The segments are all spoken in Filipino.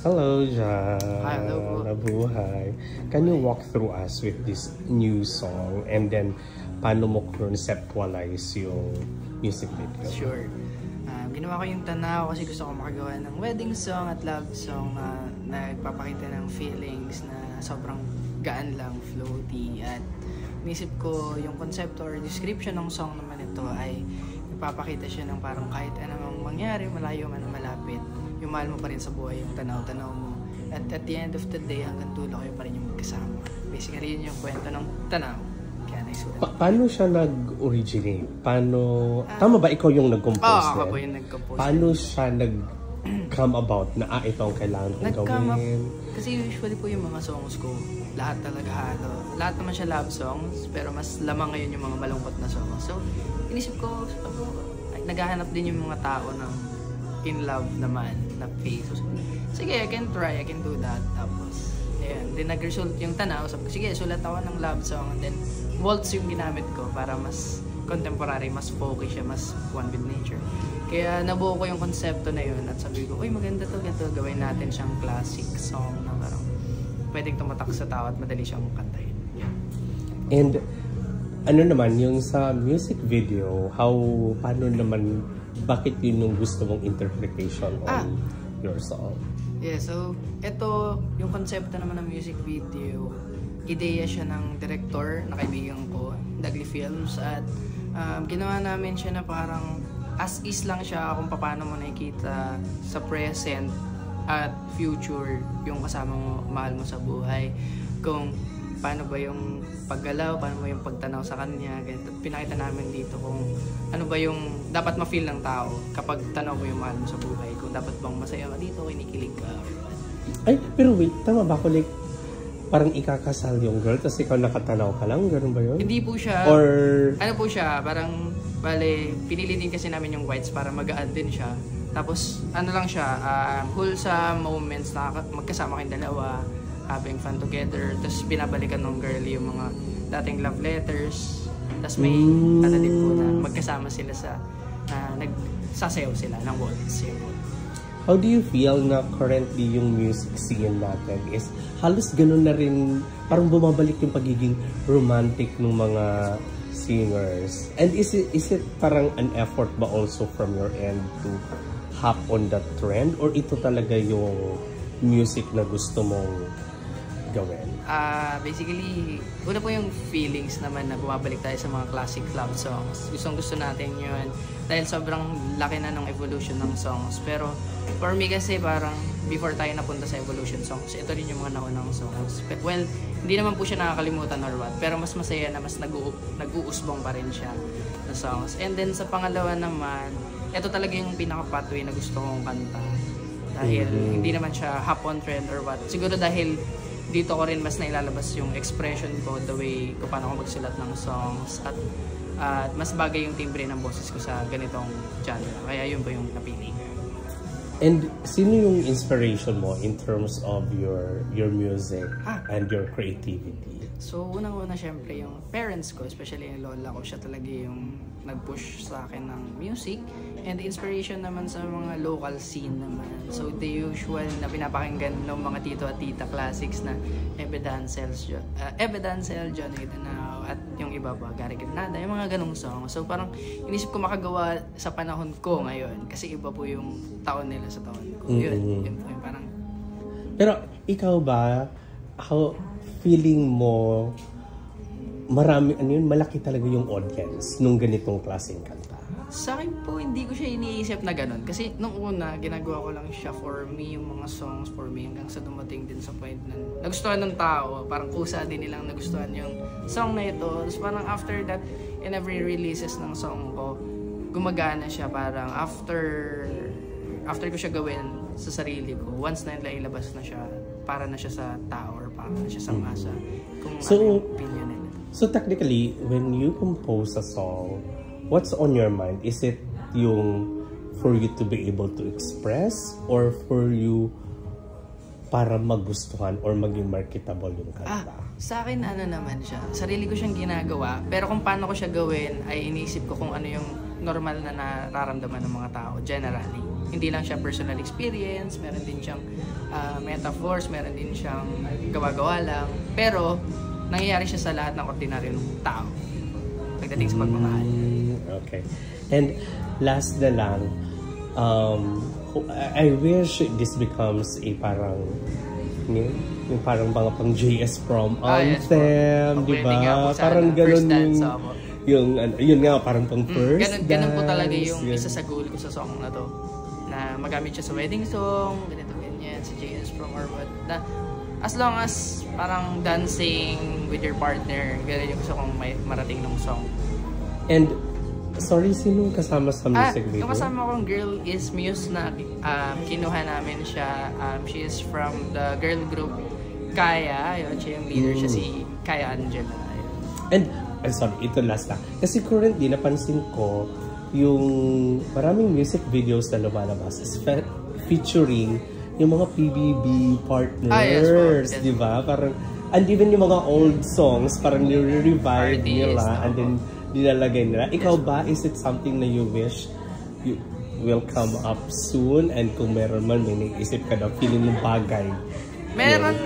Hello, Jan. Hi, hello po. Nabuhay. Can you walk through us with this new song and then paano mo conceptualize yung music video? Sure. Ginawa ko yung Tanaw kasi gusto ko makagawa ng wedding song at love song na nagpapakita ng feelings na sobrang gaan lang, floaty. At inisip ko yung concept or description ng song naman ito ay nagpapakita siya ng parang kahit anong mangyari, malayo man o malapit, yung mahal mo pa rin sa buhay, yung tanaw-tanaw mo. At the end of the day, hanggang dulo kayo pa rin yung magkasama. Basically, yun yung kwento ng Tanaw. Kaya naisulat. Paano siya nag-originate? Paano... tama ba ikaw yung nag-compose? Oo, ako po yung nag-compose. Paano siya nag-come about na ito ang kailangan kong gawin? Kasi usually po yung mga songs ko, lahat talaga halo. Lahat naman siya love songs, pero mas lamang ngayon yung mga malungkot na songs. So, inisip ko, naghahanap din yung mga tao ng in love naman na face. So, sige, I can try, I can do that. Tapos, ayan. Then nag-result yung Tanaw. Sabi ko, sige, sulat ako ng love song. And then, waltz yung ginamit ko para mas contemporary, mas folky siya, mas one with nature. Kaya nabuo ko yung konsepto na yun at sabi ko, uy, maganda to, ganito. Gawin natin siyang classic song na parang pwedeng tumatak sa tao at madali siyang kantahin. And ano naman, yung sa music video, paano naman, bakit yun yung gusto mong interpretation on your song? Yeah, so ito, yung konsepto naman ng music video, ideya siya ng director na kaibigan ko, Dagli Films, at ginawa namin siya na parang as is lang siya kung paano mo nakikita sa present at future yung kasama mo, mahal mo sa buhay. Kung paano ba yung paggalaw, paano ba yung pagtanaw sa kanya, ganito. Pinakita namin dito kung ano ba yung dapat ma-feel ng tao kapag tanaw mo yung mahal mo sa buhay. Kung dapat bang masaya ka dito, kinikilig ka. Ay, pero wait, tama ba ako like parang ikakasal yung girl tapos ikaw nakatanaw ka lang? Ganun ba yun? Hindi po siya. Or... ano po siya, parang bale, pinili din kasi namin yung whites para mag-add din siya. Tapos, ano lang siya, wholesome moments na magkasama kayong dalawa, having fun together. Tapos, binabalikan ng girl yung mga dating love letters. Tapos, may ano din po na magkasama sila sa, nagsasayaw sila ng waltz. How do you feel na currently yung music scene natin is halos ganun na rin, parang bumabalik yung pagiging romantic ng mga singers? And is it parang an effort ba also from your end to hop on that trend? Or ito talaga yung music na gusto mong gawin? Basically, una po yung feelings naman na bumabalik tayo sa mga classic love songs. Gusto natin yun dahil sobrang laki na ng evolution ng songs. Pero for me kasi parang before tayo napunta sa evolution songs, ito rin yung mga naunang songs. Well, hindi naman po siya nakakalimutan or what, pero mas masaya na mas nag-uusbong pa rin siya na songs. And then sa pangalawa naman, ito talaga yung pinaka-pathway na gusto kong kanta. Dahil hindi naman siya hop on trend or what. Siguro dahil dito ko rin mas nailalabas yung expression ko, the way kung paano ko magsulat ng songs, at mas bagay yung timbre ng boses ko sa ganitong genre. Kaya yun po yung napili. And sino yung inspiration mo in terms of your music and your creativity? So, unang-una syempre yung parents ko, especially yung lola ko, siya talaga yung nag-push sa akin ng music. And the inspiration naman sa mga local scene naman. So, the usual na pinapakinggan ng mga tito at tita classics na Ebe Dancel, Johnny Danao, at yung iba pa, Gary Granada, yung mga ganong song. So, parang inisip ko makagawa sa panahon ko ngayon kasi iba po yung taon nila sa taon ko. Yun po yung parang... Pero, ikaw ba, feeling mo marami, malaki talaga yung audience nung ganitong klaseng kanta? Sa akin po, hindi ko siya iniisip na ganun. Kasi nung una, ginagawa ko lang siya for me, yung mga songs for me, hanggang sa dumating din sa point na nagustuhan ng tao. Parang kusa din nilang nagustuhan yung song na ito. Tapos parang after that, in every releases ng song ko, gumagana siya. Parang after ko siya gawin sa sarili ko, once na ilabas na siya, para na siya sa tao or para na siya sa masa. Kung ano yung opinion nila. So technically, when you compose a song, what's on your mind? Is it yung for you to be able to express or for you para magustuhan or maging marketable yung kanta? Sa akin ano naman siya. Sarili ko siyang ginagawa, pero kung paano ko siya gawin ay iniisip ko kung ano yung normal na nararamdaman ng mga tao generally. hindi lang siya personal experience, meron din siyang metaphors, meron din siyang gawa-gawa lang. Pero, nangyayari siya sa lahat ng ordinaryong tao pagdating sa pagmamahal. Okay. And last na lang, I wish this becomes a parang yung parang mga pang JS prom anthem, di ba? Parang ganun yung yun nga, parang pang first dance. Ganun po talaga yung isa sa goal ko sa song na to. Na magamit siya sa wedding song, ganito ganyan, sa JS prom or what. Na, as long as parang dancing with your partner, ganun yung gusto kong marating ng song. And sorry, sino kasama sa music video? Yung kasama kong girl is Muse na kinuha namin siya. She is from the girl group Kaya. Yun, siya yung leader, siya si Kaya Angela. And, sorry, ito last na. Kasi currently, napansin ko yung maraming music videos na lumalabas is featuring yung mga PBB partners, di ba? Parang, and even yung mga old songs, parang nire-revive nila, and then nilalagay nila. Ikaw ba, is it something na you wish you will come up soon? And kung meron man, may naisip ka na, feeling mo bagay? Meron.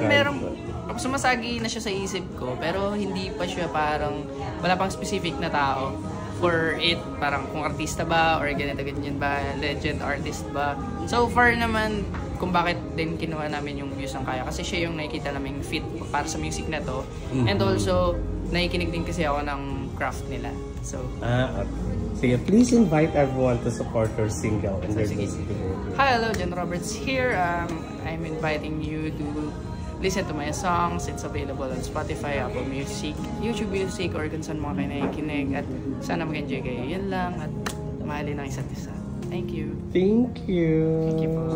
Sumasagi na siya sa isip ko, pero hindi pa siya parang, wala pang specific na tao for it. Parang kung artista ba, or ganyan ba, legend artist ba. So far naman, kung bakit din kinuha namin yung Muse ng Kaya. Kasi siya yung nakikita namin fit para sa music na to. And also, nakikinig din kasi ako ng craft nila. So, okay. Please invite everyone to support your single and their music video. Hi, hello, Jen Roberts here. I'm inviting you to listen to my songs. It's available on Spotify, Apple Music, YouTube Music, or kung saan mga kayo nakikinig. At sana mag-enjoy kayo. Yan lang. At mahalin ang isa't isa. Thank you. Thank you. Thank you po.